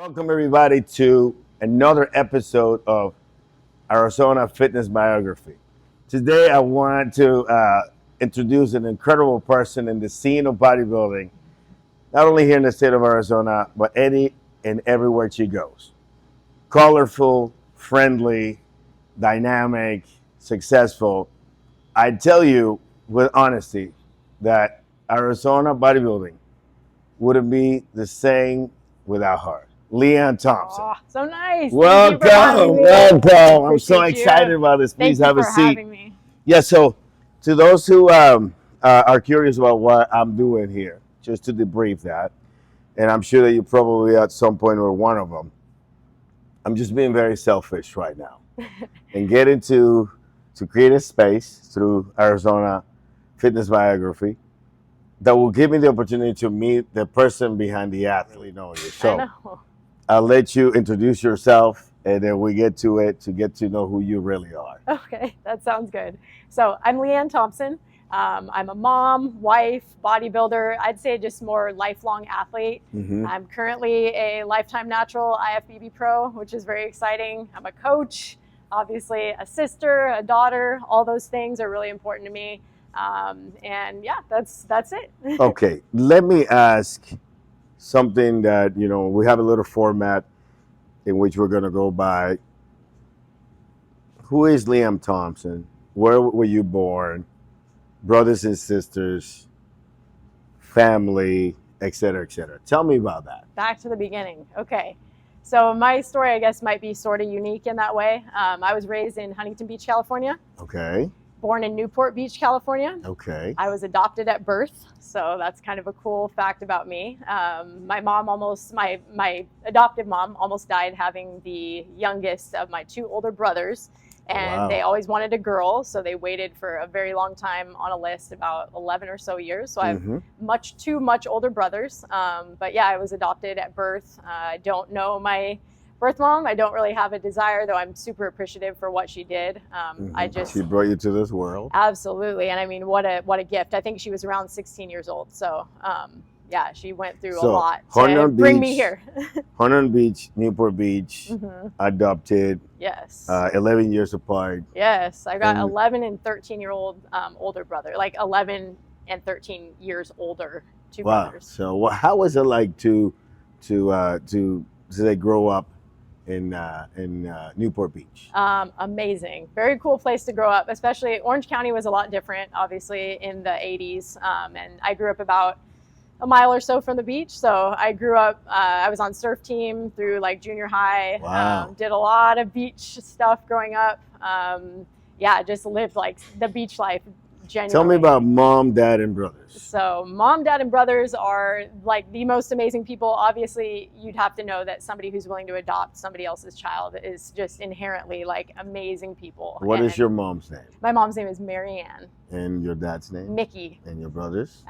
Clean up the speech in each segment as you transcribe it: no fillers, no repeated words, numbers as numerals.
Welcome everybody to another episode of Arizona Fitness Biography. Today I want to introduce an incredible person in the scene of bodybuilding, not only here in the state of Arizona, but any and everywhere she goes. Colorful, friendly, dynamic, successful. I tell you with honesty that Arizona bodybuilding wouldn't be the same without her. Lee Ann Thompson. Oh, so nice. Welcome. I'm so excited about this. Please have a seat. Thank you for having me. Yeah, so to those who are curious about what I'm doing here, just to debrief that, and I'm sure that you probably at some point were one of them, I'm just being very selfish right now and getting to create a space through Arizona Fitness Biography that will give me the opportunity to meet the person behind the athlete. So I know. I'll let you introduce yourself, and then we get to it to get to know who you really are. Okay, that sounds good. So I'm Lee Ann Thompson. I'm a mom, wife, bodybuilder. I'd say just more lifelong athlete. Mm-hmm. I'm currently a lifetime natural IFBB pro, which is very exciting. I'm a coach, obviously a sister, a daughter. All those things are really important to me. And yeah, that's it. Okay, let me ask something that, we have a little format in which we're going to go by. Who is Lee Ann Thompson? Where were you born? Brothers and sisters, family, etc., etc. Tell me about that. Back to the beginning. Okay. So my story, I guess, might be sort of unique in that way. I was raised in Huntington Beach, California. Okay. Born in Newport Beach, California. Okay. I was adopted at birth, so that's kind of a cool fact about me. My adoptive mom almost died having the youngest of my two older brothers, and Wow. They always wanted a girl, so they waited for a very long time on a list, about 11 or so years. So I have two much older brothers, but yeah, I was adopted at birth. I don't know my birth mom. I don't really have a desire, though I'm super appreciative for what she did. She brought you to this world. Absolutely. And I mean, what a gift. I think she was around 16 years old. So yeah, she went through a lot to bring me here. Huntington Beach, Newport Beach, adopted. Yes. 11 years apart. Yes. I got 11 and 13-year-old older brother, like 11 and 13 years older, two brothers. So how was it like to grow up in Newport Beach? Amazing. Very cool place to grow up, especially Orange County was a lot different, obviously, in the 80s. And I grew up about a mile or so from the beach. So I grew up, I was on surf team through like junior high. Wow. Did a lot of beach stuff growing up. Yeah, just lived like the beach life. Genuinely. Tell me about mom, dad, and brothers. So mom, dad, and brothers are like the most amazing people. Obviously, you'd have to know that somebody who's willing to adopt somebody else's child is just inherently like amazing people. What is your mom's name? My mom's name is Mary Ann. And your dad's name? Mickey. And your brothers?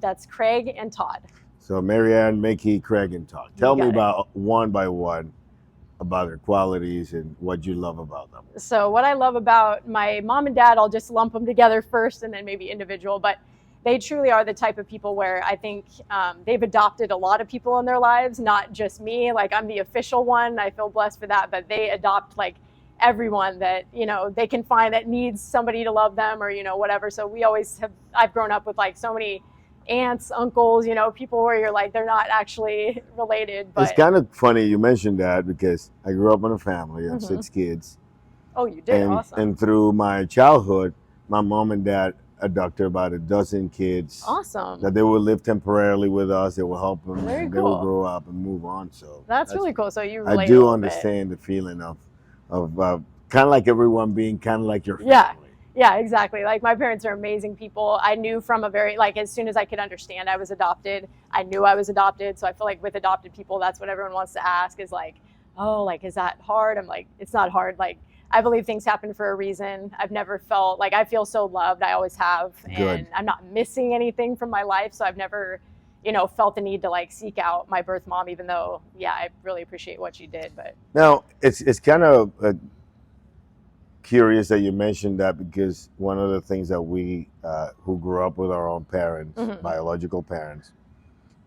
That's Craig and Todd. So Mary Ann, Mickey, Craig, and Todd. Tell me about one by one about their qualities and what you love about them. So what I love about my mom and dad, I'll just lump them together first and then maybe individual, but they truly are the type of people where I think they've adopted a lot of people in their lives, not just me. Like I'm the official one. I feel blessed for that, but they adopt like everyone that, they can find that needs somebody to love them or, whatever. So I've grown up with like so many aunts, uncles, people where you're like, they're not actually related. But it's kind of funny you mentioned that because I grew up in a family of 6 kids. Oh, you did? Awesome. And through my childhood, my mom and dad adopted about a dozen kids. Awesome. That they would live temporarily with us. They will help them. Very and cool. They will grow up and move on. So that's really cool. So you relate I do understand the feeling of kind of like everyone being kind of like your family. Yeah, exactly. Like my parents are amazing people. I knew from a very, like as soon as I could understand I was adopted, I knew I was adopted. So I feel like with adopted people, that's what everyone wants to ask is like, oh, like, is that hard? I'm like, it's not hard. Like, I believe things happen for a reason. I've never felt like I feel so loved. I always have. And I'm not missing anything from my life. So I've never, felt the need to like seek out my birth mom, even though, I really appreciate what she did. But now it's kind of curious that you mentioned that because one of the things that we who grew up with our own parents, biological parents,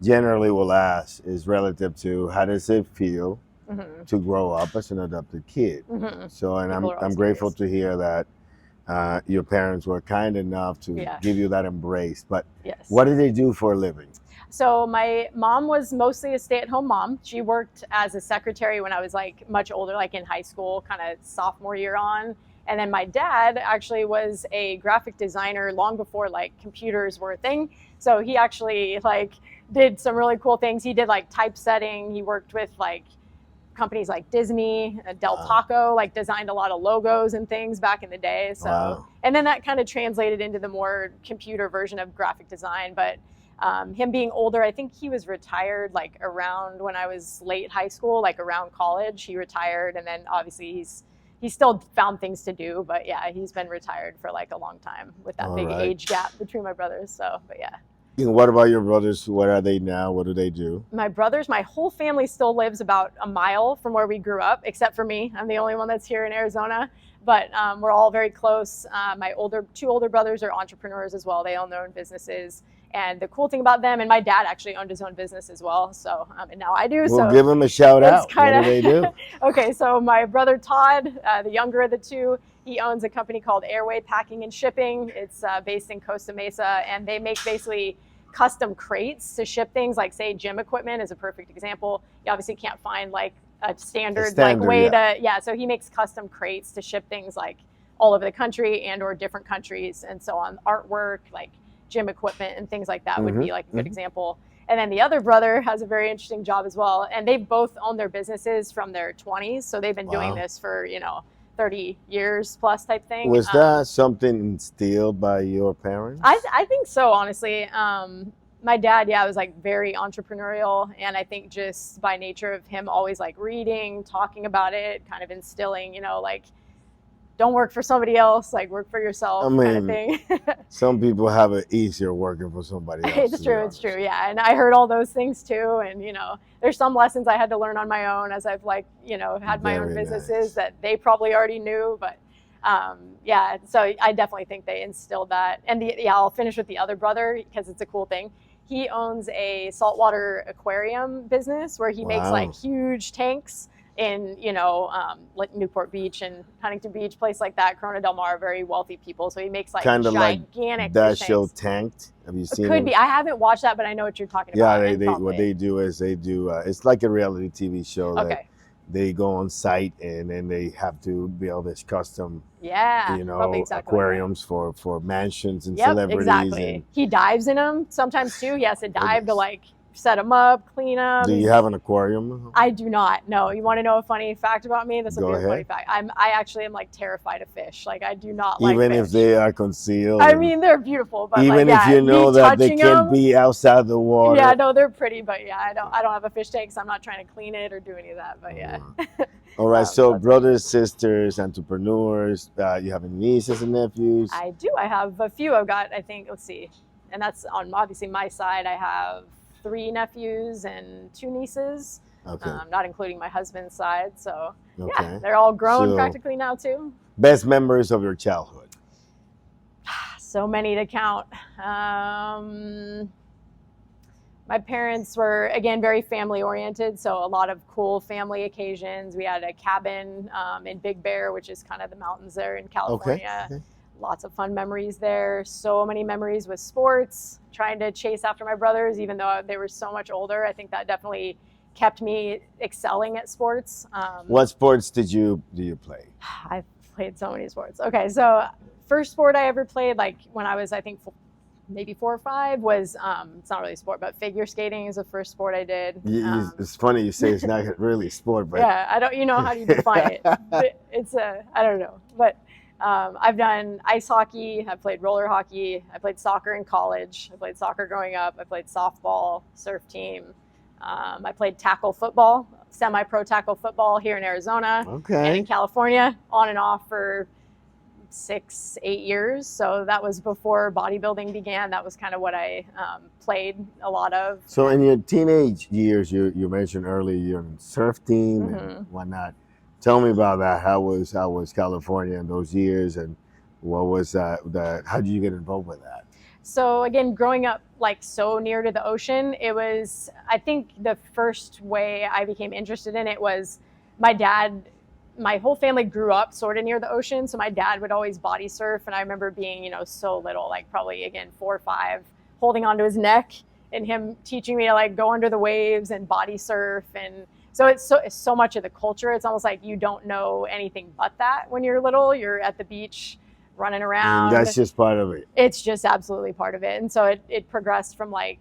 generally will ask is relative to how does it feel Mm-hmm. to grow up as an adopted kid. Mm-hmm. So, and People are I'm always grateful curious. to hear that your parents were kind enough to Yeah. give you that embrace. But Yes. what did they do for a living? So my mom was mostly a stay-at-home mom. She worked as a secretary when I was like much older, like in high school, kind of sophomore year on. And then my dad actually was a graphic designer long before like computers were a thing. So he actually like did some really cool things. He did like typesetting. He worked with like companies like Disney, Del Taco, like designed a lot of logos and things back in the day. So, Wow. and then that kind of translated into the more computer version of graphic design. But him being older, I think he was retired like around when I was late high school, like around college. He retired, and then obviously he's still found things to do. But yeah, he's been retired for like a long time with that All big right. age gap between my brothers. So, but yeah. And what about your brothers? What are they now? What do they do? My brothers, my whole family still lives about a mile from where we grew up, except for me. I'm the only one that's here in Arizona, but we're all very close. My two older brothers are entrepreneurs as well. They own their own businesses. And the cool thing about them, and my dad actually owned his own business as well. So, and now I do. We'll so give them a shout out. kinda, What do they do? Okay, so my brother Todd, the younger of the two, he owns a company called Airway Packing and Shipping. It's based in Costa Mesa, and they make basically custom crates to ship things, like say gym equipment is a perfect example. You obviously can't find like a standard like way to so he makes custom crates to ship things like all over the country and or different countries and so on. Artwork, like gym equipment and things like that would be like a good example. And then the other brother has a very interesting job as well, and they both own their businesses from their 20s, so they've been doing this for 30 years plus type thing. Was that something instilled by your parents? I think so, honestly. My dad, was like very entrepreneurial, and I think just by nature of him always like reading, talking about it, kind of instilling, like don't work for somebody else, like work for yourself, kind of thing. Some people have it easier working for somebody else. It's true, yeah. And I heard all those things too, and there's some lessons I had to learn on my own as I've had my own businesses that they probably already knew, but so I definitely think they instilled that. And I'll finish with the other brother because it's a cool thing. He owns a saltwater aquarium business where he makes like huge tanks in like Newport Beach and Huntington Beach, place like that. Corona Del Mar, very wealthy people, so he makes like kind of gigantic like that fish show tanks. Tanked. Have you seen Could it? be. I haven't watched that, but I know what you're talking about. Yeah, what they do is they do it's like a reality TV show that they go on site and then they have to build this custom aquariums for mansions and celebrities. Exactly. And he dives in them sometimes too. He has to dive to like set them up, clean them. Do you have an aquarium? I do not. No. You want to know a funny fact about me? This will be a funny fact. I actually am like terrified of fish. Like I do not like even fish. if they are concealed. I mean, they're beautiful, but even if you know that they can't be outside the water. Yeah, no, they're pretty, but I don't have a fish tank, so I'm not trying to clean it or do any of that. But yeah. All right. So brothers, sisters, entrepreneurs. You have any nieces and nephews? I do. I have a few. I've got, I think, let's see, and that's on obviously my side. I have 3 nephews and 2 nieces, not including my husband's side. So they're all grown practically now too. Best memories of your childhood? So many to count. My parents were, again, very family oriented. So a lot of cool family occasions. We had a cabin in Big Bear, which is kind of the mountains there in California. Lots of fun memories there. So many memories with sports, trying to chase after my brothers, even though they were so much older. I think that definitely kept me excelling at sports. What sports did you play? I've played so many sports. Okay, so first sport I ever played, like when I was, I think, maybe 4 or 5, was, it's not really a sport, but figure skating is the first sport I did. It's funny you say it's not really a sport, but I don't, how do you define it? But it's I don't know, but I've done ice hockey, I've played roller hockey, I played soccer in college, I played soccer growing up, I played softball, surf team, I played tackle football, semi-pro tackle football here in Arizona and in California, on and off for 6-8 years. So that was before bodybuilding began. That was kind of what I played a lot of. So in your teenage years, you mentioned earlier you're on surf team and whatnot. Tell me about that. How was California in those years, and what was how did you get involved with that? So again, growing up like so near to the ocean, it was, I think the first way I became interested in it was my dad, my whole family grew up sort of near the ocean. So my dad would always body surf. And I remember being, you know, so little, like probably again, 4 or 5, holding onto his neck and him teaching me to like go under the waves and body surf. And so it's so much of the culture. It's almost like you don't know anything but that when you're little. You're at the beach running around. And that's just part of it. It's just absolutely part of it. And so it progressed from like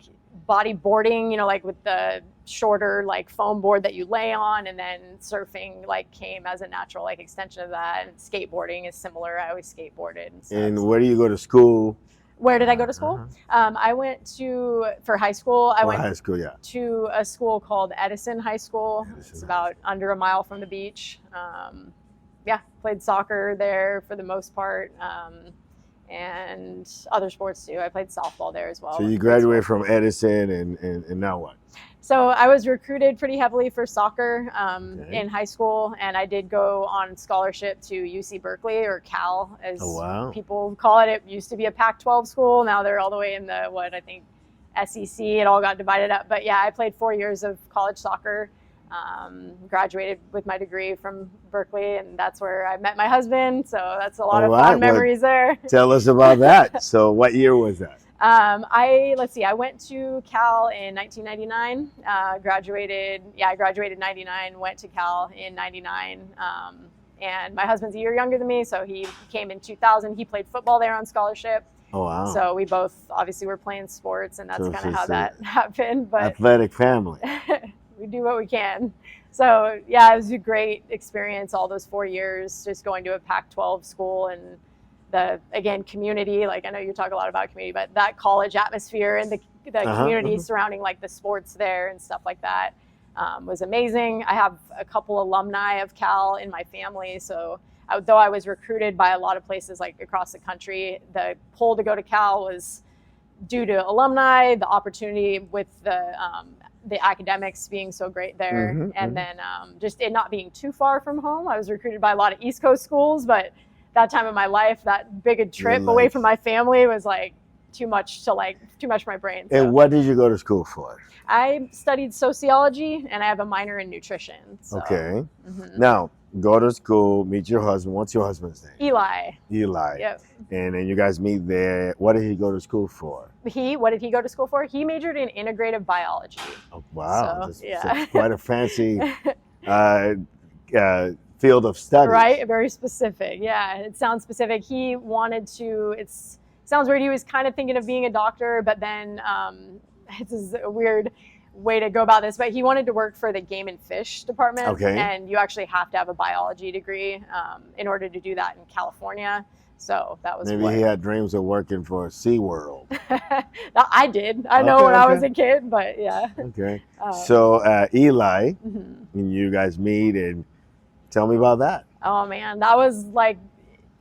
bodyboarding, you know, like with the shorter like foam board that you lay on, and then surfing like came as a natural like extension of that. And skateboarding is similar. I always skateboarded. And where do you go to school? Where did I go to school? I went for high school. I went high school, yeah. to a school called Edison High School. It's about under a mile from the beach. Yeah, played soccer there for the most part, and other sports too. I played softball there as well. So you graduated from Edison, and now what? So I was recruited pretty heavily for soccer in high school, and I did go on scholarship to UC Berkeley, or Cal as people call it. It used to be a Pac-12 school. Now they're all the way in the, I think, SEC. It all got divided up. But yeah, I played 4 years of college soccer. Graduated with my degree from Berkeley, and that's where I met my husband. So that's a lot of fond memories there. Tell us about that. So what year was that? Let's see, I went to Cal in 1999, I graduated 99, went to Cal in 99. And my husband's a year younger than me. So he came in 2000. He played football there on scholarship. Oh, wow. So we both obviously were playing sports, and that's kind of how that happened. But athletic family. We do what we can. So yeah, it was a great experience all those 4 years, just going to a Pac-12 school, and the, again, community, like I know you talk a lot about community, but that college atmosphere and the community surrounding like the sports there and stuff like that was amazing. I have a couple alumni of Cal in my family. So though I was recruited by a lot of places like across the country, the pull to go to Cal was due to alumni, the opportunity with the academics being so great there, and then just it not being too far from home. I was recruited by a lot of East Coast schools, but that time of my life, that big a trip away from my family was like too much for my brain. So. And what did you go to school for? I studied sociology, and I have a minor in nutrition. So. Okay. Now, go to school, meet your husband. What's your husband's name? Eli. Yep. And then you guys meet there. What did he go to school for? What did he go to school for? He majored in integrative biology. Oh, wow. So, that's quite a fancy field of study. Right, very specific. Yeah, it sounds specific. He wanted to, it sounds weird, he was kind of thinking of being a doctor, but then this is a weird way to go about this, but he wanted to work for the game and fish department. And you actually have to have a biology degree in order to do that in California. So that was maybe he had dreams of working for SeaWorld. I did. I know when I was a kid, but yeah. Okay. So Eli, and you guys meet, and tell me about that. Oh man, that was like,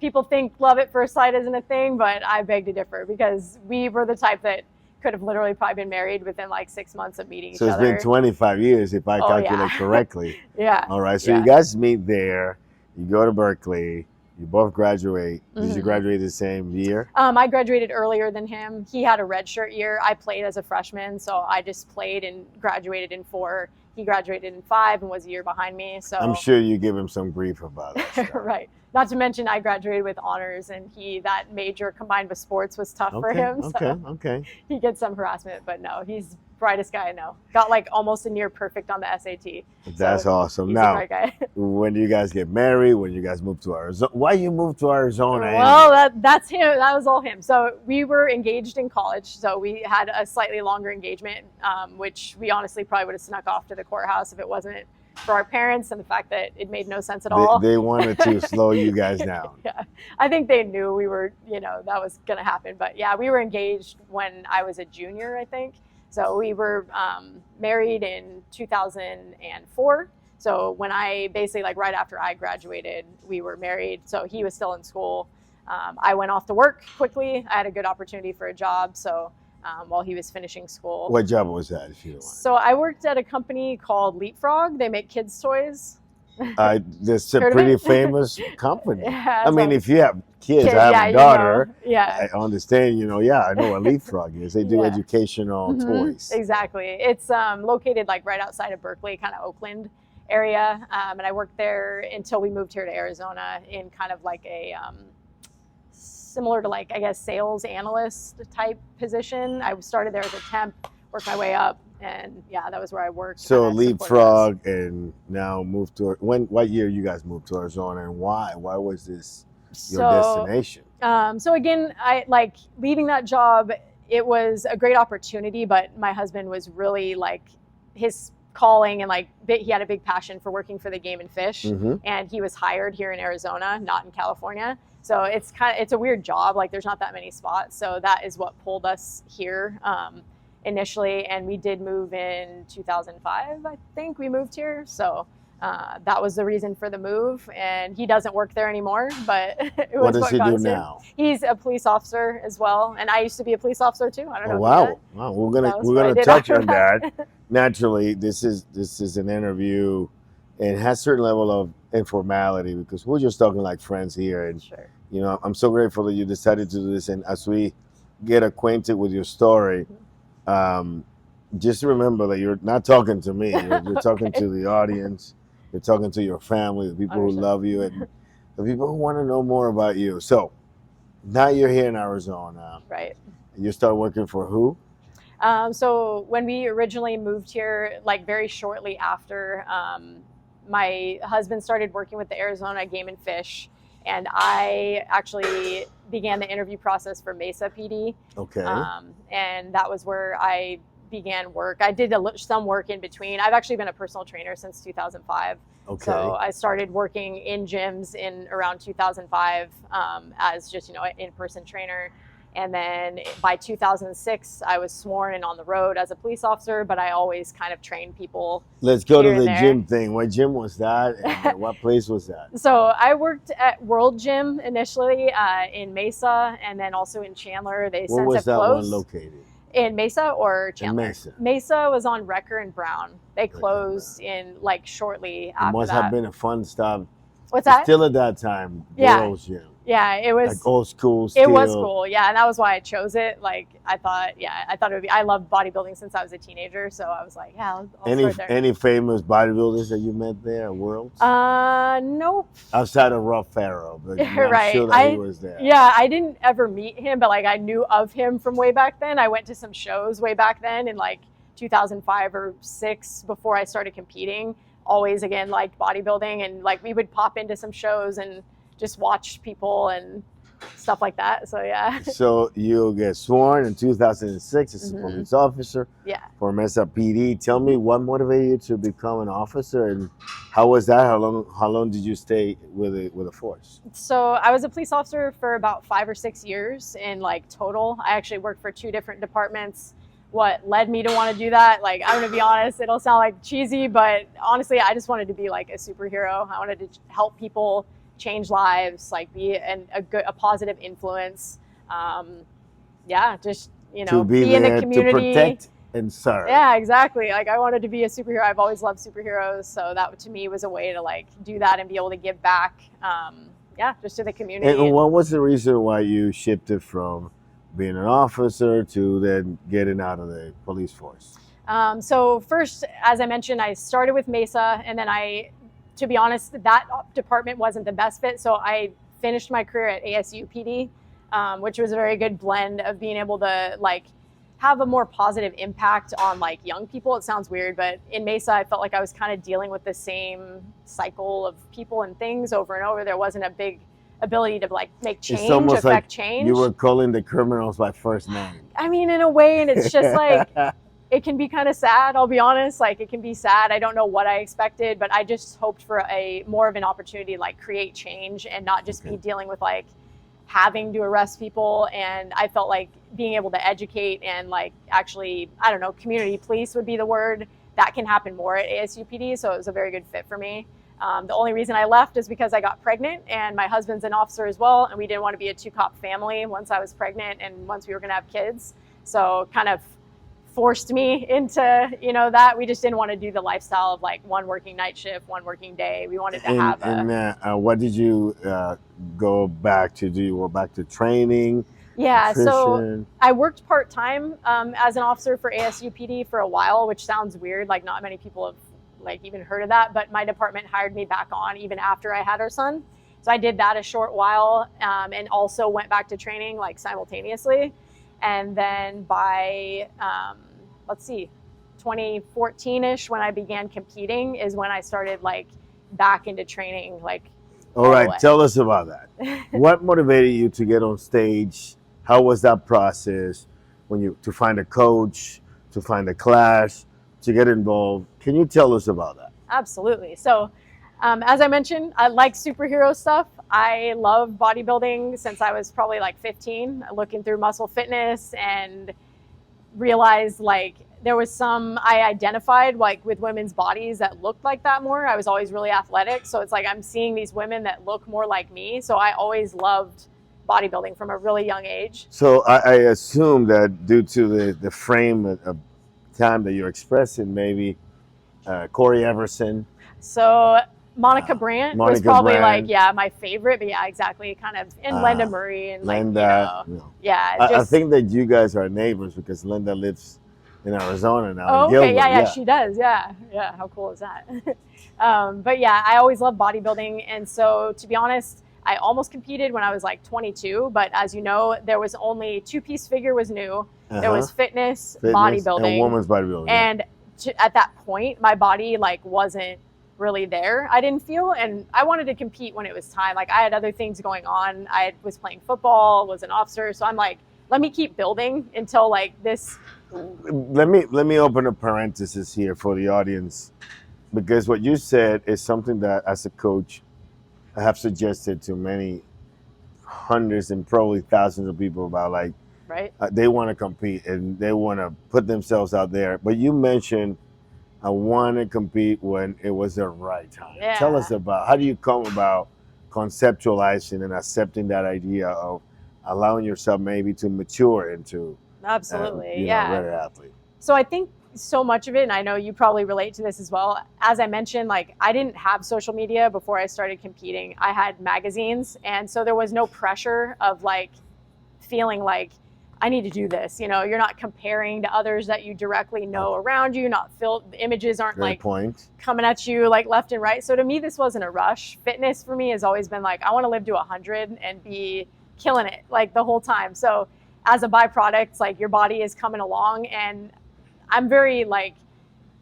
people think love at first sight isn't a thing, but I beg to differ, because we were the type that could have literally probably been married within like 6 months of meeting each other. So it's been 25 years if I calculate correctly. Yeah. All right. So you guys meet there, you go to Berkeley, you both graduate. Did you graduate the same year? I graduated earlier than him. He had a redshirt year. I played as a freshman, so I just played and graduated in 4. He graduated in 5 and was a year behind me. So I'm sure you give him some grief about it. Right. Not to mention I graduated with honors, and that major combined with sports was tough for him. So he gets some harassment, but no, he's the brightest guy I know. Got like almost a near perfect on the SAT. That's awesome. Now, when do you guys get married? When you guys move to Arizona? Why you moved to Arizona? Well, that's him. That was all him. So we were engaged in college. So we had a slightly longer engagement, which we honestly probably would have snuck off to the courthouse if it wasn't for our parents and the fact that it made no sense at all. They wanted to slow you guys down. Yeah, I think they knew we were, that was going to happen. But yeah, we were engaged when I was a junior, I think. So we were married in 2004. So when I basically, like right after I graduated, we were married. So he was still in school. I went off to work quickly. I had a good opportunity for a job. So while he was finishing school. What job was that, if you don't mind? So I worked at a company called Leapfrog. They make kids' toys. That's a Heard of pretty it? famous company. Yeah, I mean, so- if you have kids, Kid, I have yeah, a you daughter. know. Yeah. I understand, I know what Leapfrog is. They do Yeah. educational Mhm, toys. Exactly. It's located like right outside of Berkeley, kind of Oakland area. And I worked there until we moved here to Arizona in kind of like a similar to like, I guess, sales analyst type position. I started there as a temp, worked my way up, and yeah, that was where I worked. So kinda supported us. Leapfrog, and now moved to what year you guys moved to Arizona, and why? Why was this your destination? So again, I like leaving that job. It was a great opportunity, but my husband was really like his calling, and like he had a big passion for working for the game and fish, Mhm. and he was hired here in Arizona, not in California. So it's a weird job. Like there's not that many spots. So that is what pulled us here initially, and we did move in 2005. I think we moved here. So. That was the reason for the move, and he doesn't work there anymore. But it was What does he got do us here. now? He's a police officer as well, and I used to be a police officer too. I don't know. Oh, if you know wow! Wow, That was we're what I gonna did touch after on that. Naturally, this is an interview, and has a certain level of informality because we're just talking like friends here, and Sure. I'm so grateful that you decided to do this. And as we get acquainted with your story, just remember that you're not talking to me. You're talking to the audience. You're talking to your family, the people who love you, and the people who want to know more about you. So now you're here in Arizona. Right. You start working for who? So when we originally moved here, like very shortly after, my husband started working with the Arizona Game and Fish, and I actually began the interview process for Mesa PD. Okay. And that was where I began work. I did some work in between. I've actually been a personal trainer since 2005. Okay. So I started working in gyms in around 2005 as just, an in-person trainer. And then by 2006, I was sworn and on the road as a police officer, but I always kind of trained people. Let's go to here the and gym thing. What gym was that? And what place was that? So I worked at World Gym initially in Mesa, and then also in Chandler. They Where since was have that closed. one located? In Mesa or Chandler? In Mesa. Mesa was on Wrecker and Brown. They closed in like shortly after that. It must have been a fun stop. What's that? Still at that time, Yeah. World's Gym. Yeah, it was like old school. It was cool, yeah, and that was why I chose it. Like I thought it would be. I loved bodybuilding since I was a teenager, so I was like, yeah, I'll start there. Any famous bodybuilders that you met there at Worlds? Nope. Outside of Rob Farrow, but I'm Right. sure that he was there. Yeah, I didn't ever meet him, but like I knew of him from way back then. I went to some shows way back then in like 2005 or 6 before I started competing. Always again liked bodybuilding, and like we would pop into some shows and just watch people and stuff like that. So yeah. So you get sworn in 2006 as a police officer for Mesa PD. Tell me what motivated you to become an officer, and how was that? How long did you stay with the force? So I was a police officer for about 5 or 6 years in like total. I actually worked for 2 different departments. What led me to want to do that? Like, I'm going to be honest, it'll sound like cheesy, but honestly, I just wanted to be like a superhero. I wanted to help people change lives, like be a positive influence. Just to be in there the community, to protect and serve. Yeah, exactly. Like I wanted to be a superhero. I've always loved superheroes, so that to me was a way to like do that and be able to give back. Just to the community. And what was the reason why you shifted from being an officer to then getting out of the police force? So first, as I mentioned, I started with Mesa, and then to be honest, that department wasn't the best fit. So I finished my career at ASU PD, which was a very good blend of being able to like have a more positive impact on like young people. It sounds weird, but in Mesa, I felt like I was kind of dealing with the same cycle of people and things over and over. There wasn't a big ability to like make change, it's almost affect like change. You were calling the criminals by first name. I mean, in a way, and it's just like, it can be kind of sad, I'll be honest. Like it can be sad. I don't know what I expected, but I just hoped for more of an opportunity to like create change and not just be dealing with like having to arrest people. And I felt like being able to educate and like actually, I don't know, community police would be the word, that can happen more at ASU PD. So it was a very good fit for me. The only reason I left is because I got pregnant, and my husband's an officer as well, and we didn't want to be a 2-cop family once I was pregnant and once we were going to have kids. So kind of forced me into, you know, that. We just didn't want to do the lifestyle of like one working night shift, one working day. We wanted to have what did you go back to? Do you go back to training? Yeah, nutrition? So I worked part-time as an officer for ASUPD for a while, which sounds weird. Like not many people have like even heard of that, but my department hired me back on even after I had our son. So I did that a short while and also went back to training like simultaneously. And then by, 2014-ish, when I began competing is when I started like back into training. Like, all right, tell us about that. What motivated you to get on stage? How was that process to find a coach, to find a class, to get involved? Can you tell us about that? Absolutely. So as I mentioned, I like superhero stuff. I love bodybuilding since I was probably like 15, looking through Muscle Fitness and realized like there was I identified like with women's bodies that looked like that more. I was always really athletic. So it's like I'm seeing these women that look more like me. So I always loved bodybuilding from a really young age. So I assume that due to the frame of time that you're expressing, maybe Corey Everson. So Monica Brandt was probably like, my favorite, but yeah, exactly. Kind of, and Linda Murray and like, yeah. I think that you guys are neighbors because Linda lives in Arizona now. Oh, okay, yeah, she does. Yeah. How cool is that? But yeah, I always loved bodybuilding. And so to be honest, I almost competed when I was like 22, but as you know, there was only two-piece figure was new. There was fitness, bodybuilding. And women's bodybuilding. And at that point, my body like wasn't really there, I didn't feel, and I wanted to compete when it was time. Like I had other things going on. I was playing football, was an officer, so I'm like, let me keep building until like this. Let me open a parenthesis here for the audience, because what you said is something that as a coach I have suggested to many hundreds and probably thousands of people about like they want to compete and they want to put themselves out there, but you mentioned I want to compete when it was the right time. Yeah. Tell us about how do you come about conceptualizing and accepting that idea of allowing yourself maybe to mature into a better athlete. So I think so much of it, and I know you probably relate to this as well. As I mentioned, like I didn't have social media before I started competing. I had magazines, and so there was no pressure of like feeling like I need to do this. You know, you're not comparing to others that you directly know around you. The images aren't coming at you like left and right. So to me, this wasn't a rush. Fitness for me has always been like, I want to live to 100 and be killing it like the whole time. So as a byproduct, like your body is coming along, and I'm very like,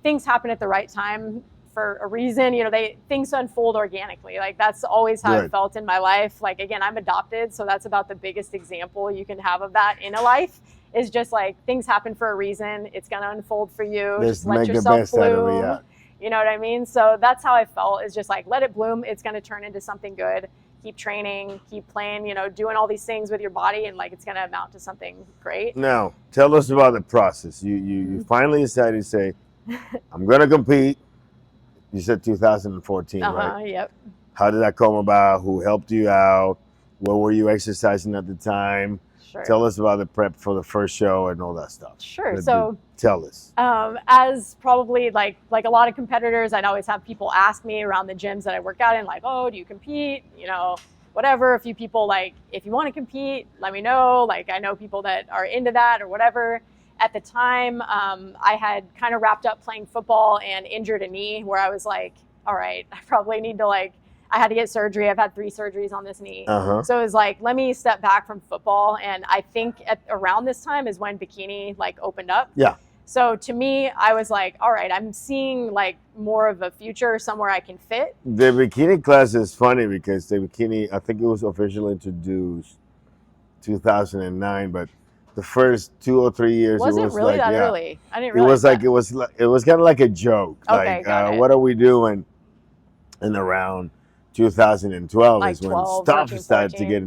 things happen at the right time for a reason. You know, things unfold organically. Like that's always how I felt in my life. Like, again, I'm adopted. So that's about the biggest example you can have of that in a life is just like things happen for a reason. It's going to unfold for you. Just let yourself bloom. You know what I mean? So that's how I felt, is just like, let it bloom. It's going to turn into something good. Keep training, keep playing, you know, doing all these things with your body, and like it's going to amount to something great. Now, tell us about the process. You finally decided to say, I'm going to compete. You said 2014, right? Yep. How did that come about? Who helped you out? What were you exercising at the time? Sure. Tell us about the prep for the first show and all that stuff. Sure. So tell us. As probably like a lot of competitors, I'd always have people ask me around the gyms that I work out in, like, oh, do you compete? You know, whatever. A few people like, if you want to compete, let me know. Like, I know people that are into that or whatever. At the time, I had kind of wrapped up playing football and injured a knee where I was like, all right, I probably need to I had to get surgery. I've had 3 surgeries on this knee. So it was like, let me step back from football. And I think around this time is when bikini opened up. Yeah. So to me, I was like, all right, I'm seeing more of a future somewhere I can fit. The bikini class is funny because the bikini, I think it was officially introduced 2009, but the first 2 or 3 years, was it really that early? I didn't realize it was kind of like a joke. Okay, what are we doing? And around 2012 is when stuff started to get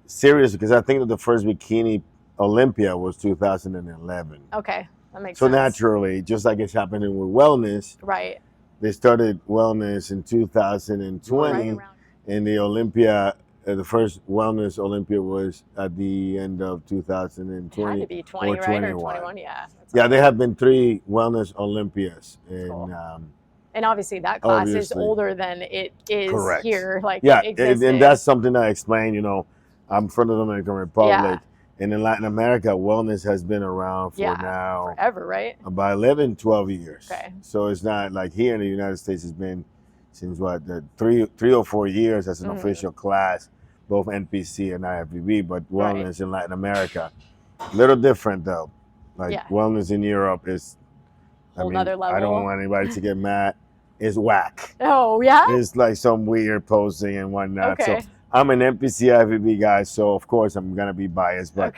serious, because I think that the first bikini Olympia was 2011. Okay, that makes sense. So naturally, just like it's happening with wellness, right? They started wellness in 2020, and the Olympia the first wellness Olympia was at the end of It had 2020 to be 20, or right? 21. Or 21, yeah. That's Yeah, there awesome. have been 3 wellness Olympias, and Cool. And obviously that class is obviously, older than it is correct. here. Like Yeah, it existed. and that's something I explained. You know, I'm from the Dominican Republic, and in Latin America, wellness has been around for now forever, right? about 11, 12 years. Okay. So it's not like here in the United States, it's been since what, 3 or 4 years as an official class, both NPC and IFBB, but wellness in Latin America, a little different though. Like wellness in Europe is, whole nother level. I don't want anybody to get mad. It's whack. Oh yeah. It's like some weird posing and whatnot. Okay. So I'm an NPC IFBB guy, so of course I'm gonna be biased, but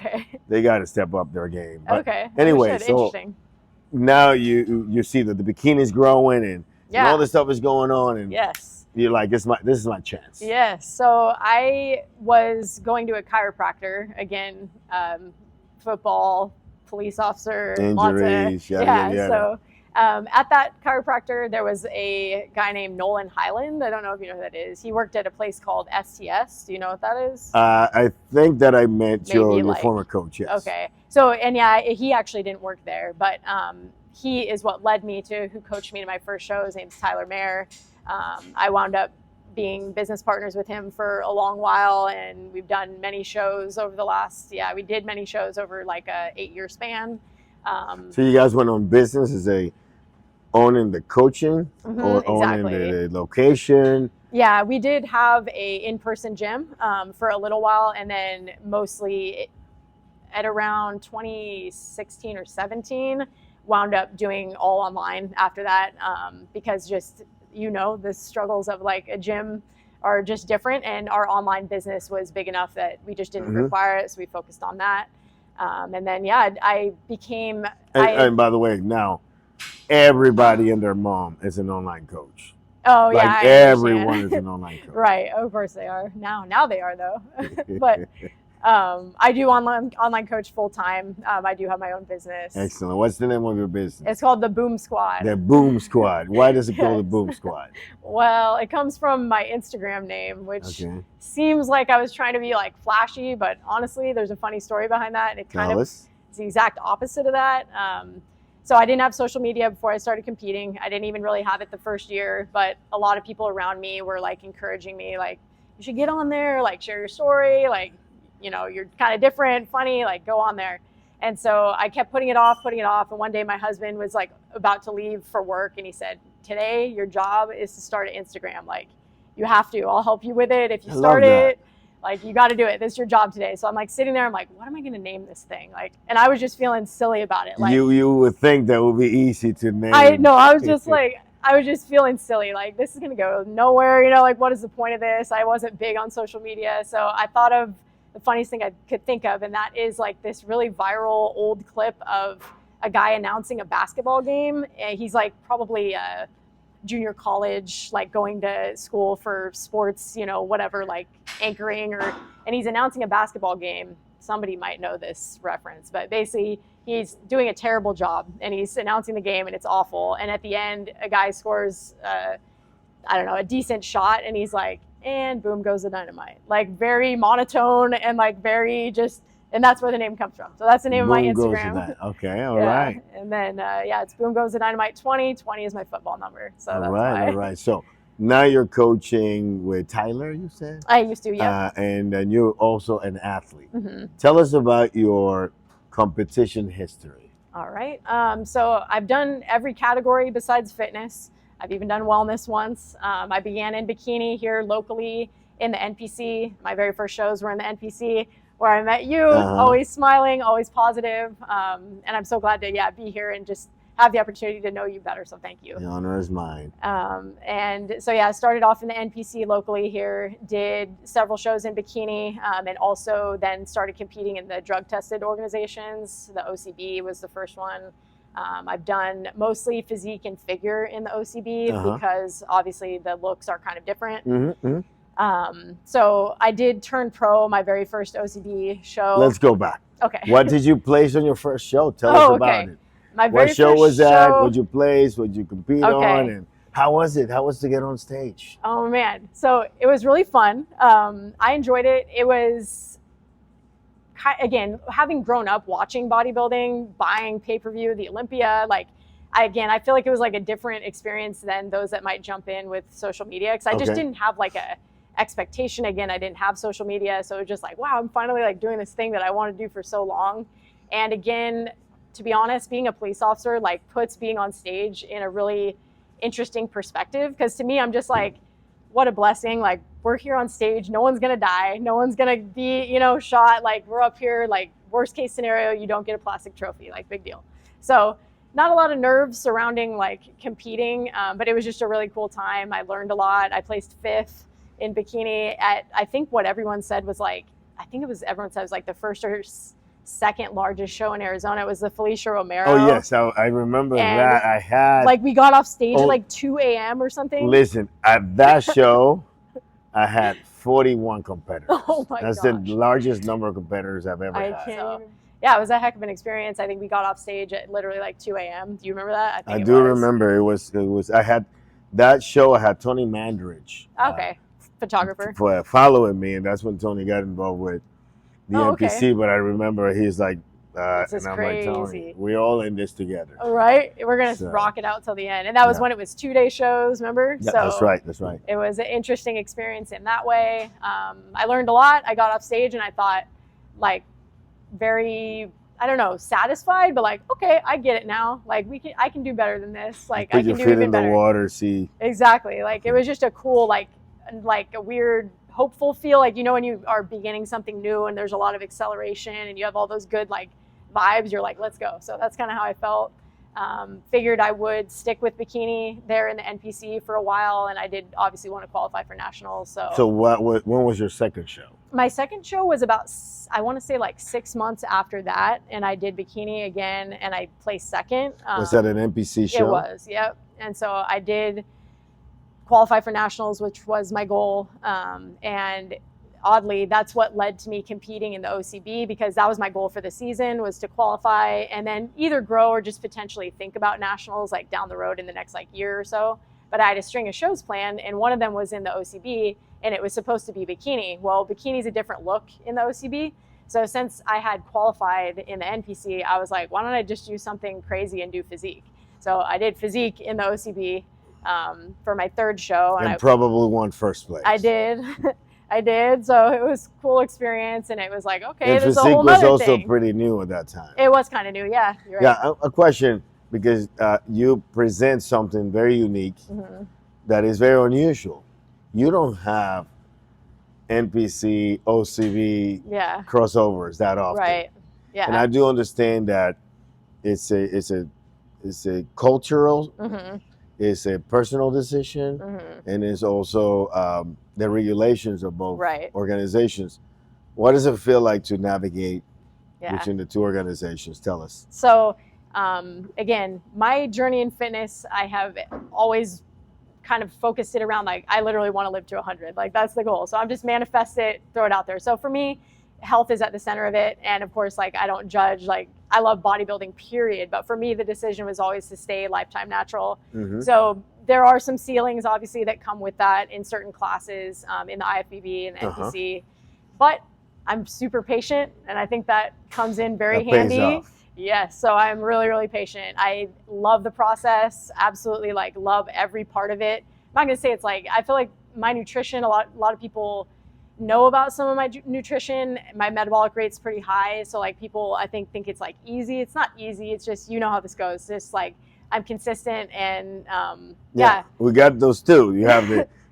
they got to step up their game. But anyway, so now you see that the bikini's growing and all this stuff is going on, and you're like, this is my chance. Yes. So I was going to a chiropractor again, football, police officer, injuries, So at that chiropractor, there was a guy named Nolan Highland. I don't know if you know who that is. He worked at a place called STS. Do you know what that is? I think that I met your former coach, yes. Okay. So, and yeah, he actually didn't work there, but he is what led me to, who coached me to my first show. His name's Tyler Mayer. I wound up being business partners with him for a long while, and we've done many shows over the last, we did many shows over like a 8-year span. So you guys went on business as owning the coaching or owning the location? Yeah, we did have a in-person gym for a little while, and then mostly at around 2016 or 17, wound up doing all online after that, because just, the struggles of like a gym are just different, and our online business was big enough that we just didn't require it, so we focused on that. And then, I became... And by the way, now, everybody and their mom is an online coach. Oh, yeah. Like everyone is an online coach. Right. Of course they are. Now they are, though. But I do online coach full time. I do have my own business. Excellent. What's the name of your business? It's called the Boom Squad. The Boom Squad. Why does it call the Boom Squad? Well, it comes from my Instagram name, which seems like I was trying to be like flashy, but honestly, there's a funny story behind that. And it kind of is the exact opposite of that. So I didn't have social media before I started competing. I didn't even really have it the first year, but a lot of people around me were like encouraging me, like, you should get on there, like share your story, like, you're kind of different, funny, like go on there. And so I kept putting it off. And one day my husband was like about to leave for work, and he said, today your job is to start an Instagram. Like, you have to, I'll help you with it. If you start it, like, you got to do it. This is your job today. So I'm like sitting there, I'm like, what am I going to name this thing? Like, and I was just feeling silly about it. Like, you would think that would be easy to name. I was just like, I was just feeling silly. Like, this is going to go nowhere. Like, what is the point of this? I wasn't big on social media. So I thought of the funniest thing I could think of. And that is like this really viral old clip of a guy announcing a basketball game. And he's like probably junior college, like going to school for sports, whatever, like anchoring, and he's announcing a basketball game. Somebody might know this reference, but basically he's doing a terrible job, and he's announcing the game, and it's awful. And at the end, a guy scores, a decent shot, and he's like, and boom goes the dynamite. Like, very monotone and like very just, and that's where the name comes from. So that's the name of my Instagram. Okay, all right. And then, it's Boom Goes the Dynamite 20. 20 is my football number. So all right. So now you're coaching with Tyler, you said? I used to, yeah. And then you're also an athlete. Tell us about your competition history. All right. So I've done every category besides fitness. I've even done wellness once. I began in bikini here locally in the NPC. My very first shows were in the NPC, where I met you, always smiling, always positive. And I'm so glad to be here and just have the opportunity to know you better. So thank you. The honor is mine. And so, I started off in the NPC locally here, did several shows in bikini, and also then started competing in the drug tested organizations. The OCB was the first one. I've done mostly physique and figure in the OCB because obviously the looks are kind of different. So I did turn pro my very first OCB show. Let's go back. Okay. What did you place on your first show? Tell us about it. My very what show first was that? What did you place? What did you compete on? And How was it? How was to get on stage? Oh man, so it was really fun. I enjoyed it. It was, again, having grown up watching bodybuilding, buying pay-per-view, the Olympia, like, I feel like it was like a different experience than those that might jump in with social media, because I just didn't have like a expectation. Again, I didn't have social media, so it was just like, wow, I'm finally like doing this thing that I want to do for so long. And again, to be honest, being a police officer like puts being on stage in a really interesting perspective, because to me, I'm just like, what a blessing. Like, we're here on stage, no one's gonna die, no one's gonna be, you know, shot. Like, we're up here, like, worst case scenario, you don't get a plastic trophy, like, big deal. So not a lot of nerves surrounding like competing, but it was just a really cool time. I learned a lot. I placed 5th in bikini at, I think what everyone said was like, everyone said it was like the first or second largest show in Arizona. It was the Felicia Romero. Oh yes, I remember And, that. I had like, we got off stage at like 2 a.m. or something. Listen, at that show, I had 41 competitors. Oh my That's gosh. the largest number of competitors I've ever I had. can't even. Yeah, it was a heck of an experience. I think we got off stage at literally like 2 a.m. Do you remember that? I do remember it was. I had that show. I had Tony Mandridge. Okay, photographer. For following me, and that's when Tony got involved with the NPC. But I remember he's like, This is and I'm crazy. like, Tony, we're all in this together. All right, we're gonna So, rock it out till the end, and that was when it was 2-day shows. Remember? Yeah, So that's right. That's right. it was an interesting experience in that way. I learned a lot. I got off stage and I thought, like, very, I don't know, satisfied, but like, okay, I get it now. Like, I can do better than this. Like, Put I can your do feet even in the better. water, see. Exactly. Like, it was just a cool, like a weird, hopeful feel. Like, you know, when you are beginning something new and there's a lot of acceleration and you have all those good like vibes, you're like, let's go. So that's kind of how I felt. Figured I would stick with bikini there in the NPC for a while, and I did obviously want to qualify for nationals. So when was your second show? my second show was about, I want to say like 6 months after that, and I did bikini again, and I placed second. Was that an NPC show? It was, yep. And so I did qualify for nationals, which was my goal. And oddly, that's what led to me competing in the OCB, because that was my goal for the season, was to qualify and then either grow or just potentially think about nationals like down the road in the next like year or so. But I had a string of shows planned, and one of them was in the OCB, and it was supposed to be bikini. Well, bikini's a different look in the OCB. So since I had qualified in the NPC, I was like, why don't I just do something crazy and do physique? So I did physique in the OCB for my third show. And probably won first place. I did. I did. So it was a cool experience, and it was like, okay, and there's a physique whole was other also thing. pretty new at that time. It was kind of new, yeah. You're right. Yeah, a question, because you present something very unique that is very unusual. You don't have NPC, OCB crossovers that often. Right. Yeah. And I do understand that it's a cultural, it's a personal decision, and it's also the regulations of both organizations. What does it feel like to navigate between the two organizations? Tell us. So again, my journey in fitness, I have always kind of focused it around, like, I literally want to live to 100. Like, that's the goal. So I'm just manifest it, throw it out there. So for me, health is at the center of it. And of course, like, I don't judge, like, I love bodybuilding, period. But for me, the decision was always to stay lifetime natural. So there are some ceilings, obviously, that come with that in certain classes in the IFBB and the NPC. But I'm super patient, and I think that comes in very handy. Pays off. Yes, so I'm really, really patient. I love the process, absolutely, like, love every part of it. I'm not gonna say it's like, I feel like my nutrition, a lot of people know about some of my nutrition. My metabolic rate's pretty high, so like people, I think it's like easy. It's not easy, it's just, you know how this goes. It's just like, I'm consistent, and we got those two. You have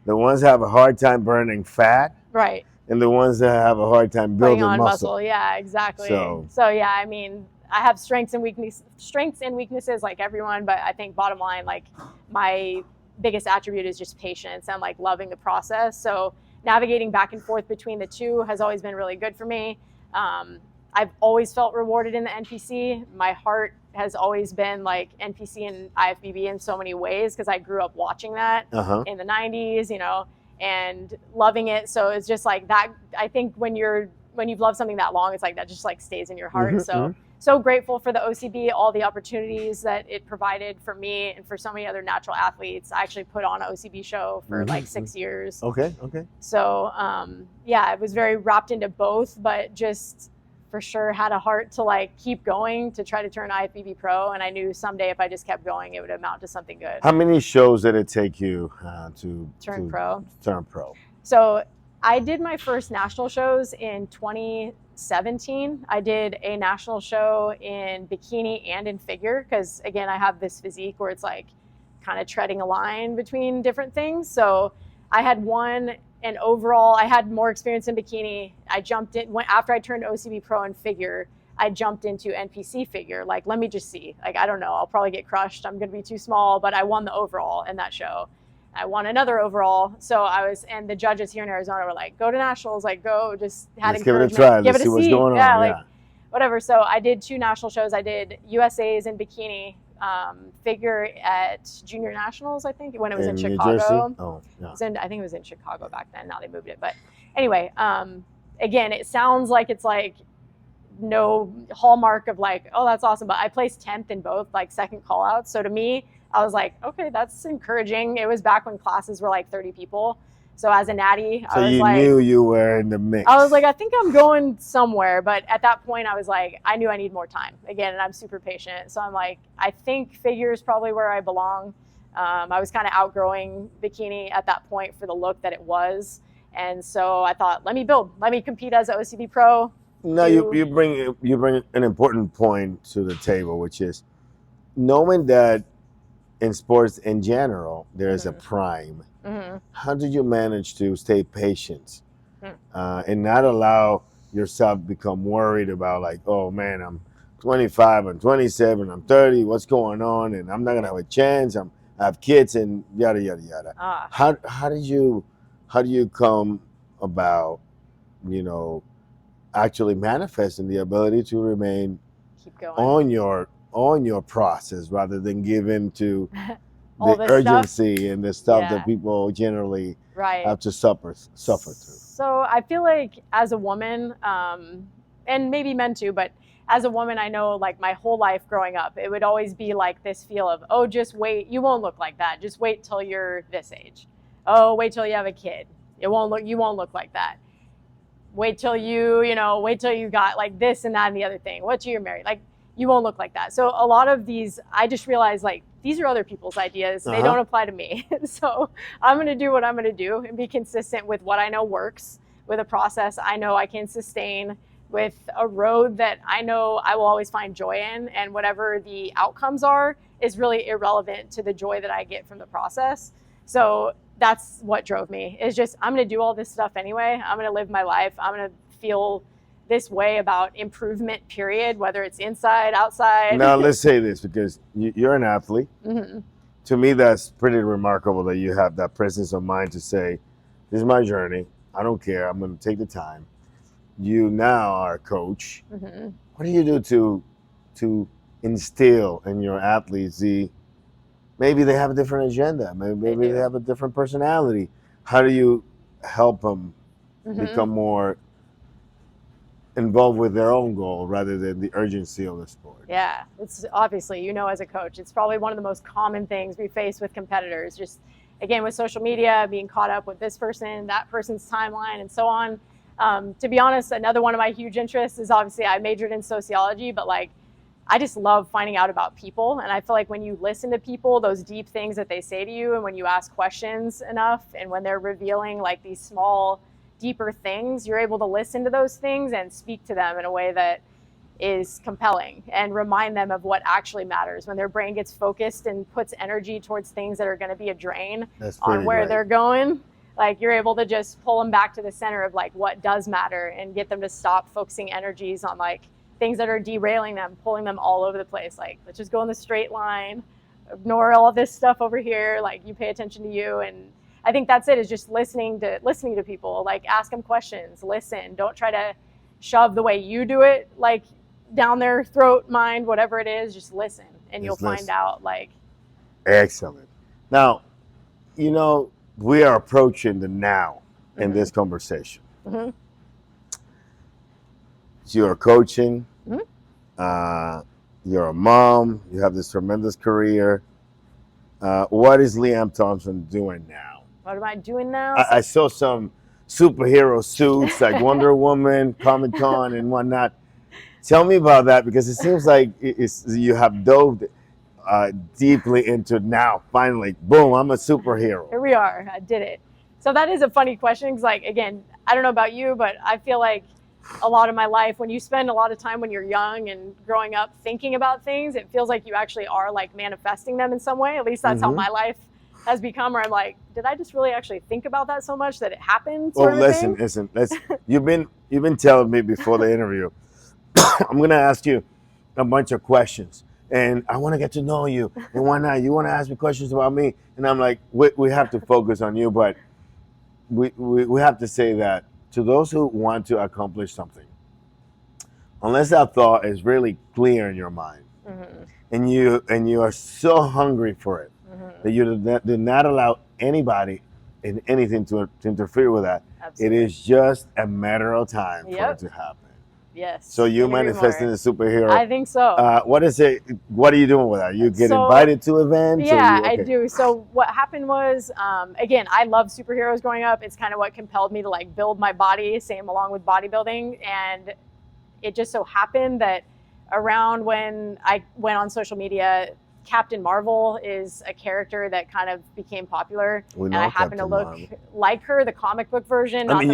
the ones that have a hard time burning fat, right, and the ones that have a hard time building on muscle. Yeah, exactly. So yeah, I mean, I have strengths and weaknesses like everyone, but I think bottom line, like, my biggest attribute is just patience and like loving the process. So navigating back and forth between the two has always been really good for me. I've always felt rewarded in the NPC. My heart has always been like NPC and IFBB in so many ways, because I grew up watching that in the 90s, you know, and loving it. So it's just like that. I think when you've loved something that long, it's like that just like stays in your heart. So so grateful for the OCB, all the opportunities that it provided for me and for so many other natural athletes. I actually put on an OCB show for like 6 years. Okay. So yeah, I was very wrapped into both, but just for sure had a heart to like keep going to try to turn IFBB pro. And I knew someday if I just kept going, it would amount to something good. How many shows did it take you to turn pro? Turn pro. So I did my first national shows in 2017. I did a national show in bikini and in figure because, again, I have this physique where it's like kind of treading a line between different things. So I had won an overall. I had more experience in bikini. I jumped in after I turned OCB pro in figure. I jumped into NPC figure. Like, let me just see. Like, I don't know. I'll probably get crushed. I'm going to be too small. But I won the overall in that show. I won another overall. So and the judges here in Arizona were like, go to nationals, like go, just had Let's give it a encouragement. try. Give Let's it see a what's see. going on. Yeah, like whatever. So I did 2 national shows. I did USA's in bikini, figure at junior nationals, I think, when it was in Chicago. Oh, yeah. I think it was in Chicago back then. Now they moved it. But anyway, again, it sounds like it's like no hallmark of like, oh, that's awesome. But I placed 10th in both, like second call outs. So to me, I was like, okay, that's encouraging. It was back when classes were like 30 people. So as a natty, I was like, knew you were in the mix. I was like, I think I'm going somewhere. But at that point, I was like, I knew I need more time. Again, and I'm super patient. So I'm like, I think figure is probably where I belong. I was kind of outgrowing bikini at that point for the look that it was. And so I thought, let me build. Let me compete as an OCB pro. No, you bring an important point to the table, which is knowing that in sports in general, there's a prime. How did you manage to stay patient and not allow yourself to become worried about like, oh man, I'm 25, I'm 27, I'm 30, what's going on? And I'm not gonna have a chance. I have kids and yada yada yada. How do you come about, actually manifesting the ability to remain keep going on your process rather than give in to all the this urgency and the stuff Yeah. that people generally right. have to suffer through? So I feel like as a woman, and maybe men too, but as a woman, I know like my whole life growing up, it would always be like this feel of, oh, just wait, you won't look like that. Just wait till you're this age. Oh, wait till you have a kid. You won't look like that. Wait till wait till you got like this and that and the other thing. Wait till you're married. Like, you won't look like that. So a lot of these, I just realized like, these are other people's ideas. They don't apply to me. So I'm going to do what I'm going to do and be consistent with what I know works, with a process I know I can sustain, with a road that I know I will always find joy in. And whatever the outcomes are is really irrelevant to the joy that I get from the process. So that's what drove me, is just, I'm going to do all this stuff anyway. I'm going to live my life. I'm going to feel this way about improvement, period, whether it's inside, outside. Now, let's say this, because you're an athlete. To me, that's pretty remarkable that you have that presence of mind to say, this is my journey. I don't care. I'm going to take the time. You now are a coach. What do you do to instill in your athletes maybe they have a different agenda. Maybe they have a different personality. How do you help them become more involved with their own goal rather than the urgency of the sport? Yeah, it's obviously, as a coach, it's probably one of the most common things we face with competitors. Just, again, with social media, being caught up with this person, that person's timeline, and so on. To be honest, another one of my huge interests is obviously I majored in sociology, but like, I just love finding out about people. And I feel like when you listen to people, those deep things that they say to you, and when you ask questions enough, and when they're revealing like these small, deeper things, you're able to listen to those things and speak to them in a way that is compelling and remind them of what actually matters. When their brain gets focused and puts energy towards things that are going to be a drain on where they're going, like you're able to just pull them back to the center of like what does matter and get them to stop focusing energies on like things that are derailing them, pulling them all over the place. Like, let's just go in the straight line, ignore all of this stuff over here. Like, you pay attention to you. And I think that's it, is just listening to people. Like, ask them questions, listen. Don't try to shove the way you do it, like down their throat, mind, whatever it is. Just listen, and you'll find out. Like, excellent. Now, we are approaching the now in this conversation. You're coaching. You're a mom. You have this tremendous career. What is Lee Ann Thompson doing now? What am I doing now? I saw some superhero suits like Wonder Woman, Comic Con, and whatnot. Tell me about that, because it seems like you have dove deeply into now. Finally, boom! I'm a superhero. Here we are. I did it. So that is a funny question, because, like, again, I don't know about you, but I feel like a lot of my life, when you spend a lot of time when you're young and growing up thinking about things, it feels like you actually are like manifesting them in some way. At least that's how my life has become, where I'm like, did I just really actually think about that so much that it happened? Oh, listen. You've been telling me before the interview. I'm gonna ask you a bunch of questions, and I want to get to know you. And why not? You want to ask me questions about me, and I'm like, we have to focus on you, but we have to say that to those who want to accomplish something, unless that thought is really clear in your mind, and you are so hungry for it that you do not allow anybody and anything to interfere with that. Absolutely. It is just a matter of time for it to happen. Yes. So you manifesting a superhero. I think so. What is it? What are you doing with that? You get invited to events? Yeah, I do. So what happened was, again, I loved superheroes growing up. It's kind of what compelled me to like build my body, same along with bodybuilding. And it just so happened that around when I went on social media, Captain Marvel is a character that kind of became popular, and I happen to look like her, the comic book version. I mean,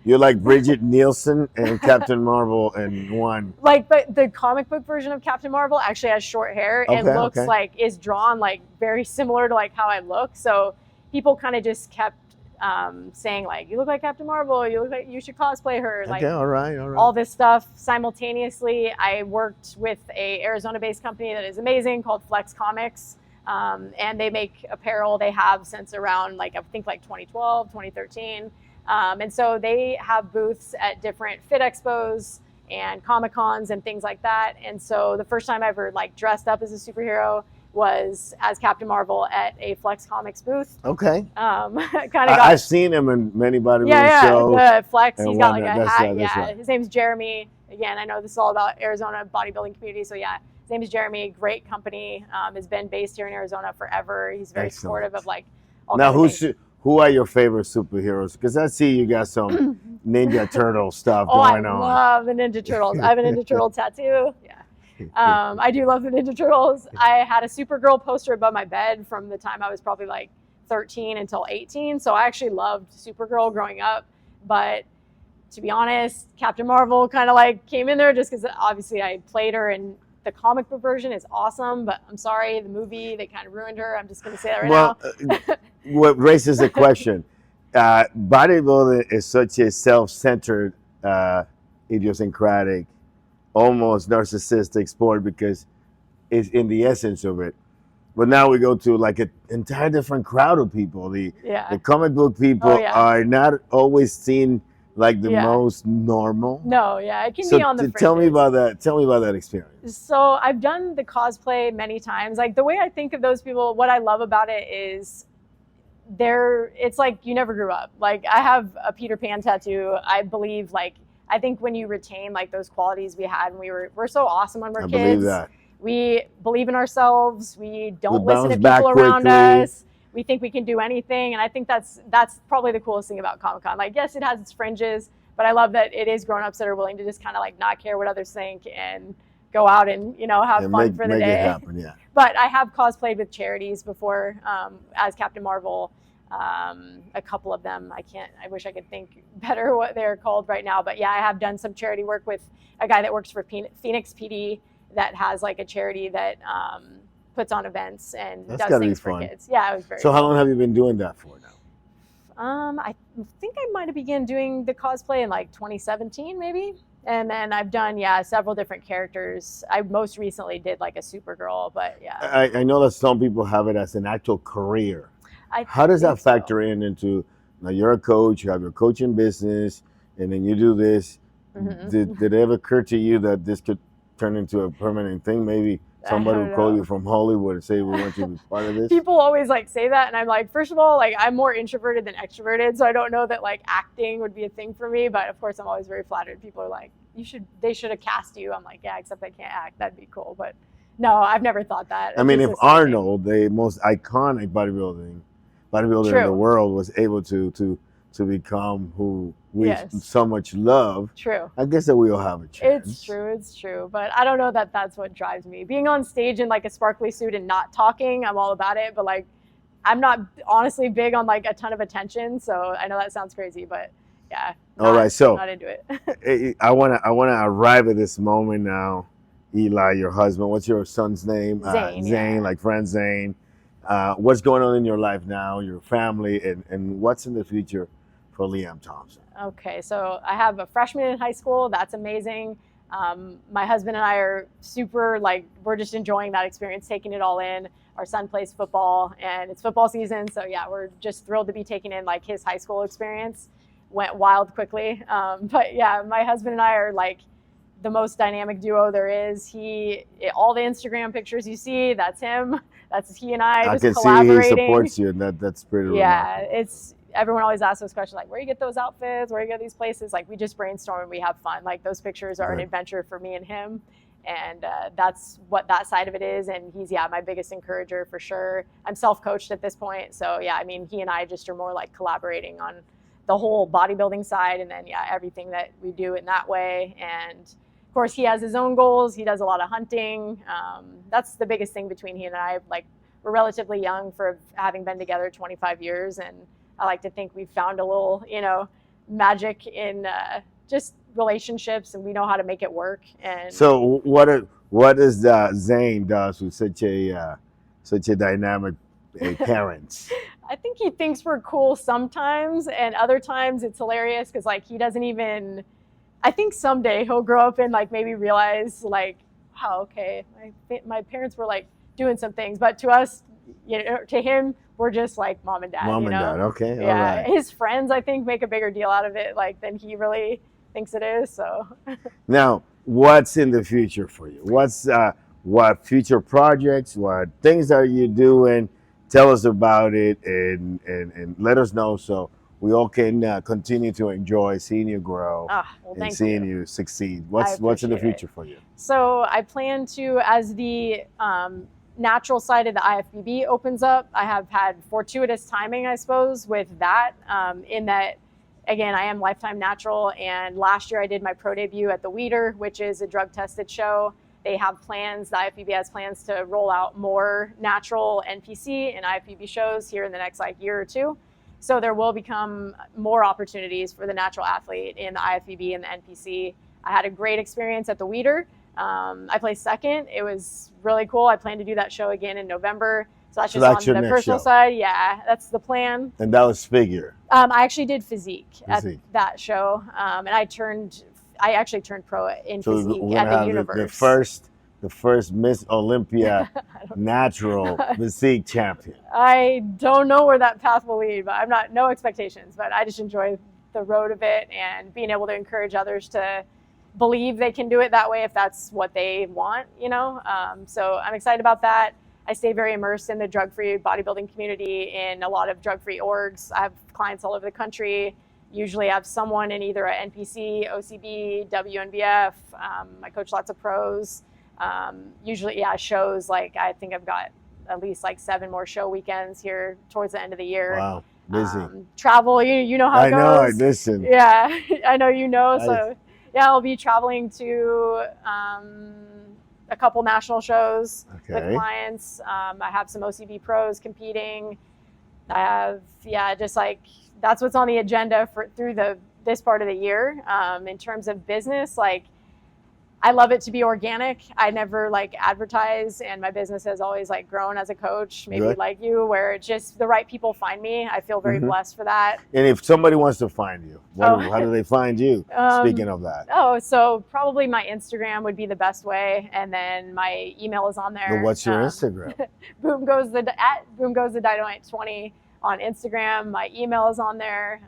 you're like Bridget Nielsen and Captain Marvel in one. Like, but the comic book version of Captain Marvel actually has short hair and looks like is drawn like very similar to like how I look. So people kind of just kept saying like, you look like Captain Marvel, you look like you should cosplay her, like all right. all this stuff. Simultaneously, I worked with a Arizona-based company that is amazing called Flex Comics, and they make apparel. They have since around like I think like 2012, 2013, and so they have booths at different fit expos and Comic Cons and things like that. And so the first time I ever like dressed up as a superhero was as Captain Marvel at a Flex Comics booth. Okay. I've seen him in many bodybuilding shows. Yeah, Flex. He's got like a hat. Right. His name's Jeremy. Again, I know this is all about Arizona bodybuilding community. So yeah, his name is Jeremy. Great company. Has been based here in Arizona forever. He's very supportive of like all now who are your favorite superheroes? Because I see you got some Ninja Turtle stuff going on. I love the Ninja Turtles. I have a Ninja Turtle tattoo. Yeah. I do love the Ninja Turtles. I had a Supergirl poster above my bed from the time I was probably like 13 until 18. So I actually loved Supergirl growing up. But to be honest, Captain Marvel kind of like came in there just because obviously I played her, and the comic book version is awesome. But I'm sorry, the movie, they kind of ruined her. I'm just going to say that right now. What raises the question, bodybuilding is such a self-centered, idiosyncratic, almost narcissistic sport because it's in the essence of it. But now we go to like an entire different crowd of people. The comic book people are not always seen like the most normal. No, it can be on the fringes. Tell me about that. Tell me about that experience. So I've done the cosplay many times. Like the way I think of those people, what I love about it is it's like you never grew up. Like I have a Peter Pan tattoo. I believe I think when you retain like those qualities we had when we're so awesome when we're kids. Believe that. We believe in ourselves. We don't listen to people around us. We think we can do anything. And I think that's probably the coolest thing about Comic-Con. Like, yes, it has its fringes, but I love that it is grown-ups that are willing to just kind of like not care what others think and go out and, have fun for the day. Make it happen, yeah. But I have cosplayed with charities before as Captain Marvel. A couple of them. I wish I could think better what they're called right now. But yeah, I have done some charity work with a guy that works for Phoenix PD that has like a charity that puts on events and does things for kids. Yeah, it was very So how long have you been doing that for now? I think I might have began doing the cosplay in like 2017 maybe. And then I've done, several different characters. I most recently did like a Supergirl, but yeah. I know that some people have it as an actual career. How does that factor into, now you're a coach, you have your coaching business, and then you do this. Mm-hmm. Did it ever occur to you that this could turn into a permanent thing? Maybe somebody would call you from Hollywood and say, we want you to be part of this? People always like say that, and I'm like, first of all, like I'm more introverted than extroverted, so I don't know that like acting would be a thing for me, but of course I'm always very flattered. People are like, they should have cast you. I'm like, yeah, except I can't act. That'd be cool. But no, I've never thought that. I mean, if It's just a thing. Arnold, the most iconic bodybuilder in the True. world, was able to become who we Yes. so much love, True. I guess that we all have a chance. It's true. But I don't know that that's what drives me. Being on stage in like a sparkly suit and not talking, I'm all about it. But like, I'm not honestly big on like a ton of attention. So I know that sounds crazy, but yeah. All right, so not into it. I wanna arrive at this moment now. Eli, your husband, what's your son's name? Zane, Zane, yeah. like friend Zane. What's going on in your life now, your family, and what's in the future for Lee Ann Thompson? Okay, so I have a freshman in high school. That's amazing. My husband and I are super, like, we're just enjoying that experience, taking it all in. Our son plays football, and it's football season. So yeah, we're just thrilled to be taking in like his high school experience. Went wild quickly. But yeah, my husband and I are like the most dynamic duo there is. All the Instagram pictures you see, that's him. That's he and I just can see he collaborating. supports you, and that's pretty remarkable. Everyone always asks those questions like, where you get those outfits, where you get these places. Like, we just brainstorm and we have fun. Like, those pictures are an adventure for me and him. And that's what that side of it is. And he's, my biggest encourager for sure. I'm self-coached at this point. So yeah, I mean, he and I just are more like collaborating on the whole bodybuilding side. And then, everything that we do in that way. And of course, he has his own goals. He does a lot of hunting. That's the biggest thing between he and I. Like, we're relatively young for having been together 25 years. And I like to think we've found a little, magic in just relationships, and we know how to make it work. And so, what is Zane does with such a dynamic parent? I think he thinks we're cool sometimes, and other times it's hilarious because like he doesn't even. I think someday he'll grow up and like maybe realize like, wow, okay, my parents were like doing some things, but to us, to him, we're just like mom and dad. Mom and dad, okay, yeah. all right. His friends, I think, make a bigger deal out of it like than he really thinks it is. So now, what's in the future for you? What future projects? What things are you doing? Tell us about it and let us know so we all can continue to enjoy seeing you grow and seeing you succeed. What's in the future for you? So I plan to, as the natural side of the IFBB opens up, I have had fortuitous timing, I suppose, with that, in that, again, I am lifetime natural. And last year I did my pro debut at the Weeder, which is a drug tested show. They have plans, the IFBB has plans to roll out more natural NPC and IFBB shows here in the next like year or two. So there will become more opportunities for the natural athlete in the IFBB and the NPC. I had a great experience at the Weeder. I placed second. It was really cool. I plan to do that show again in November. So that's just on the personal side. Yeah, that's the plan. And that was figure. I actually did physique at that show. And I actually turned pro in physique at the Universe. The first Miss Olympia natural physique champion. I don't know where that path will lead, but no expectations, but I just enjoy the road of it and being able to encourage others to believe they can do it that way if that's what they want, So I'm excited about that. I stay very immersed in the drug-free bodybuilding community in a lot of drug-free orgs. I have clients all over the country. Usually I have someone in either a NPC, OCB, WNBF. I coach lots of pros. Usually, shows, like I think I've got at least like 7 more show weekends here towards the end of the year. Wow, busy. Travel, you know how it goes. I know, listen. Yeah, I know so yeah, I'll be traveling to a couple national shows with clients. I have some OCB pros competing. I have, just like that's what's on the agenda through this part of the year. In terms of business, like I love it to be organic. I never like advertise, and my business has always like grown as a coach, maybe like you, where it's just the right people find me. I feel very blessed for that. And if somebody wants to find you, how do they find you? Speaking of that. So probably my Instagram would be the best way, and then my email is on there. Well, what's your Instagram? Boom goes the Dynamite 20 on Instagram. My email is on there.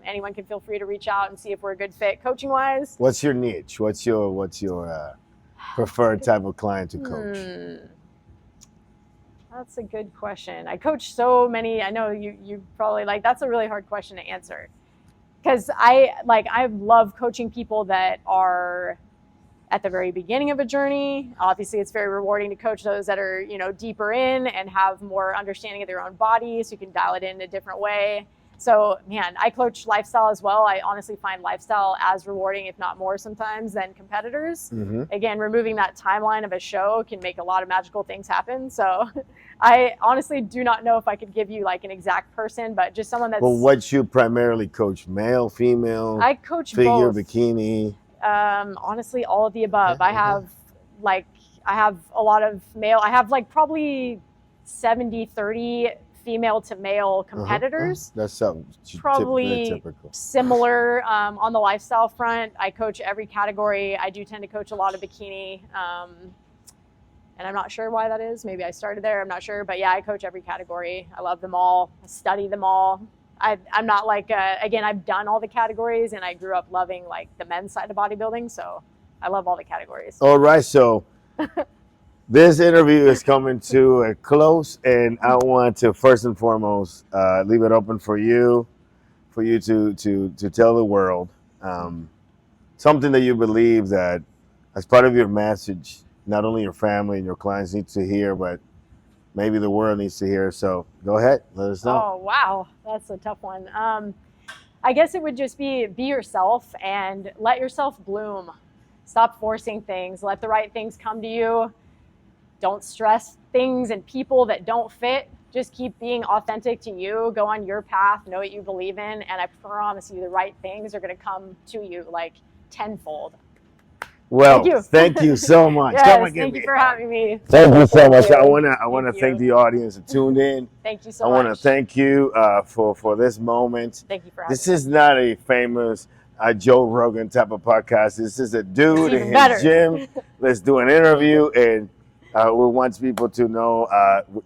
Anyone can feel free to reach out and see if we're a good fit coaching wise. What's your niche? What's your preferred type of client to coach? That's a good question. I coach so many. I know you probably like, that's a really hard question to answer. because I love coaching people that are at the very beginning of a journey. Obviously, it's very rewarding to coach those that are, deeper in and have more understanding of their own body, so you can dial it in a different way. So, man, I coach lifestyle as well. I honestly find lifestyle as rewarding, if not more sometimes, than competitors. Mm-hmm. Again, removing that timeline of a show can make a lot of magical things happen. So I honestly do not know if I could give you like an exact person, but just someone that's... Well, what you primarily coach? Male, female? I coach figure, both. Bikini? Honestly, all of the above. Okay, I have a lot of male. I have like probably 70-30 female to male competitors. That's something probably typical. Similar on the lifestyle front. I coach every category. I do tend to coach a lot of bikini. And I'm not sure why that is. Maybe I started there. I'm not sure. But yeah, I coach every category. I love them all. I study them all. I'm not like, again, I've done all the categories and I grew up loving like the men's side of bodybuilding. So I love all the categories. All right. So this interview is coming to a close, and I want to first and foremost leave it open for you to tell the world something that you believe that as part of your message, not only your family and your clients need to hear, but maybe the world needs to hear. So go ahead, let us know. Oh, wow. That's a tough one. I guess it would just be yourself and let yourself bloom. Stop forcing things. Let the right things come to you. Don't stress things and people that don't fit. Just keep being authentic to you. Go on your path. Know what you believe in. And I promise you the right things are going to come to you like tenfold. Well, thank you so much. Yes, thank you for having me. Thank you so much. I want to thank the audience that tuned in. Thank you so much. I want to thank you for this moment. Thank you for having me. This is not a famous Joe Rogan type of podcast. This is a dude in his gym. Let's do an interview, and we want people to know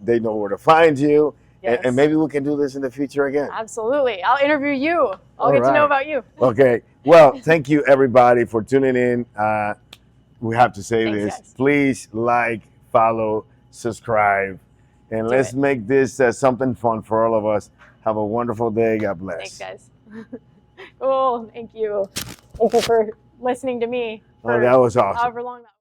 they know where to find you. Yes. And maybe we can do this in the future again. Absolutely. I'll interview you. I'll get to know about you. Okay. Well, thank you, everybody, for tuning in. We have to say this. Guys. Please like, follow, subscribe, and let's make this something fun for all of us. Have a wonderful day. God bless. Thanks, guys. Cool. Thank you. Thank you for listening to me. Oh, that was awesome. However long that